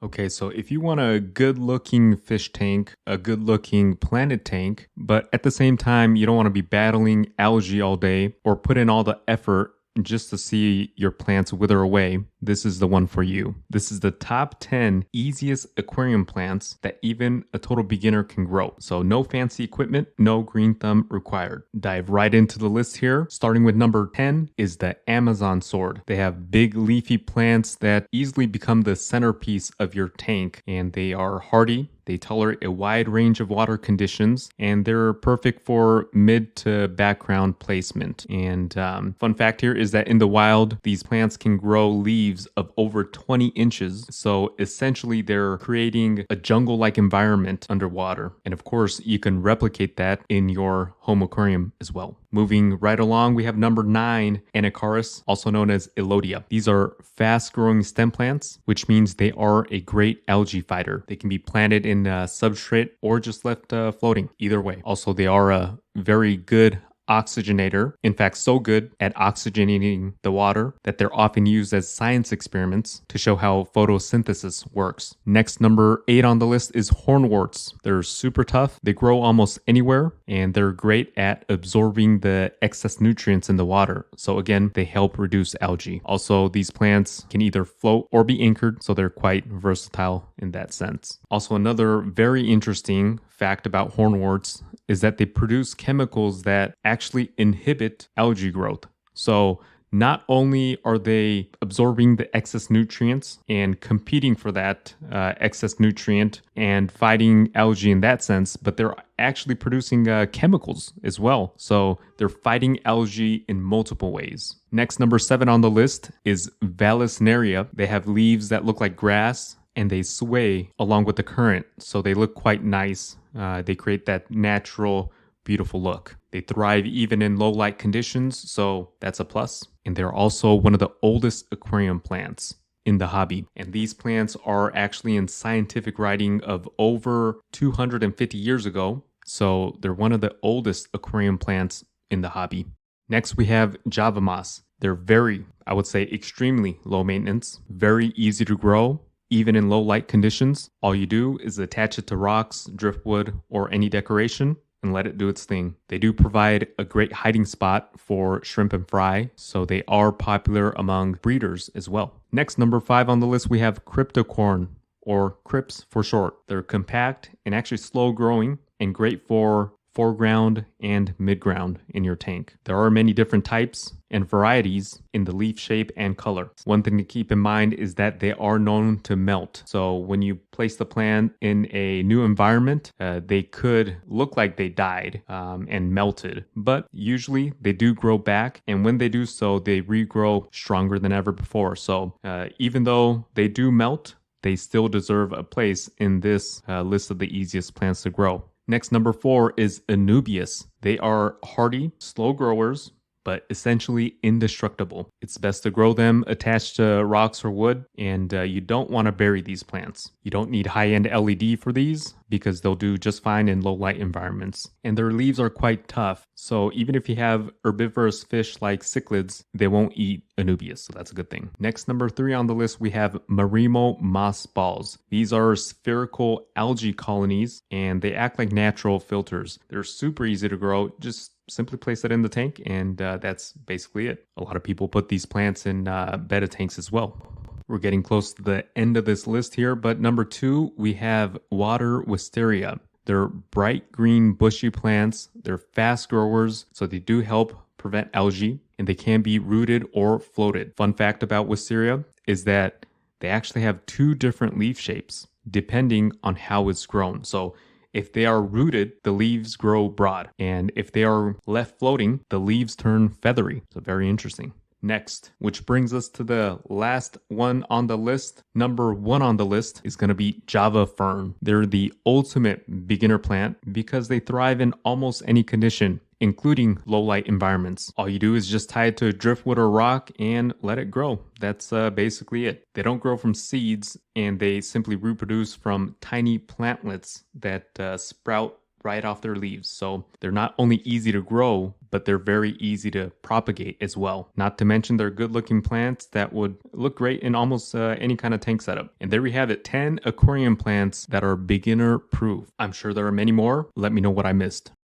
Okay, so if you want a good looking fish tank, a good looking planet tank, but at the same time, you don't want to be battling algae all day or put in all the effort just to see your plants wither away, this is the one for you. This is the top 10 easiest aquarium plants that even a total beginner can grow. So no fancy equipment, no green thumb required. Dive right into the list here. Starting with number 10 is the Amazon sword. They have big leafy plants that easily become the centerpiece of your tank, and they are hardy. They tolerate a wide range of water conditions, and they're perfect for mid to background placement. And fun fact here is that in the wild, these plants can grow leaves of over 20 inches. So essentially, they're creating a jungle-like environment underwater. And of course, you can replicate that in your home aquarium as well. Moving right along, we have number 9, Anacaris, also known as Elodia. These are fast-growing stem plants, which means they are a great algae fighter. They can be planted in substrate or just left floating, either way. Also, they are a very good oxygenator. In fact, so good at oxygenating the water that they're often used as science experiments to show how photosynthesis works. Next, number 8 on the list is hornworts. They're super tough. They grow almost anywhere, and they're great at absorbing the excess nutrients in the water. So again, they help reduce algae. Also, these plants can either float or be anchored, so they're quite versatile in that sense. Also, another very interesting fact about hornworts is that they produce chemicals that actually inhibit algae growth. So not only are they absorbing the excess nutrients and competing for that excess nutrient and fighting algae in that sense, but they're actually producing chemicals as well. So they're fighting algae in multiple ways. Next, number 7 on the list is Vallisneria. They have leaves that look like grass, and they sway along with the current, so they look quite nice. They create that natural, beautiful look. They thrive even in low light conditions, so that's a plus. And they're also one of the oldest aquarium plants in the hobby. And these plants are actually in scientific writing of over 250 years ago, so they're one of the oldest aquarium plants in the hobby. Next, we have Java moss. They're very, I would say, extremely low maintenance, very easy to grow. Even in low light conditions, all you do is attach it to rocks, driftwood, or any decoration and let it do its thing. They do provide a great hiding spot for shrimp and fry, so they are popular among breeders as well. Next, number 5 on the list, we have cryptocorn, or crypts for short. They're compact and actually slow growing and great for foreground and midground in your tank. There are many different types and varieties in the leaf shape and color. One thing to keep in mind is that they are known to melt. So when you place the plant in a new environment, they could look like they died and melted, but usually they do grow back, and when they do so, they regrow stronger than ever before. So even though they do melt, they still deserve a place in this list of the easiest plants to grow. Next, number 4 is Anubias. They are hardy, slow growers, but essentially indestructible. It's best to grow them attached to rocks or wood, and you don't want to bury these plants. You don't need high-end LED for these because they'll do just fine in low-light environments. And their leaves are quite tough, so even if you have herbivorous fish like cichlids, they won't eat Anubias, so that's a good thing. Next, number 3 on the list, we have Marimo moss balls. These are spherical algae colonies, and they act like natural filters. They're super easy to grow. Just simply place it in the tank, and that's basically it. A lot of people put these plants in betta tanks as well. We're getting close to the end of this list here, but number 2, we have water wisteria. They're bright green bushy plants. They're fast growers, so they do help prevent algae, and they can be rooted or floated. Fun fact about wisteria is that they actually have 2 different leaf shapes depending on how it's grown. So if they are rooted, the leaves grow broad. And if they are left floating, the leaves turn feathery. So very interesting. Next, which brings us to the last one on the list. Number 1 on the list is going to be Java fern. They're the ultimate beginner plant because they thrive in almost any condition, including low light environments. All you do is just tie it to a driftwood or rock and let it grow. That's basically it. They don't grow from seeds, and they simply reproduce from tiny plantlets that sprout right off their leaves. So they're not only easy to grow, but they're very easy to propagate as well. Not to mention they're good looking plants that would look great in almost any kind of tank setup. And there we have it, 10 aquarium plants that are beginner proof. I'm sure there are many more. Let me know what I missed.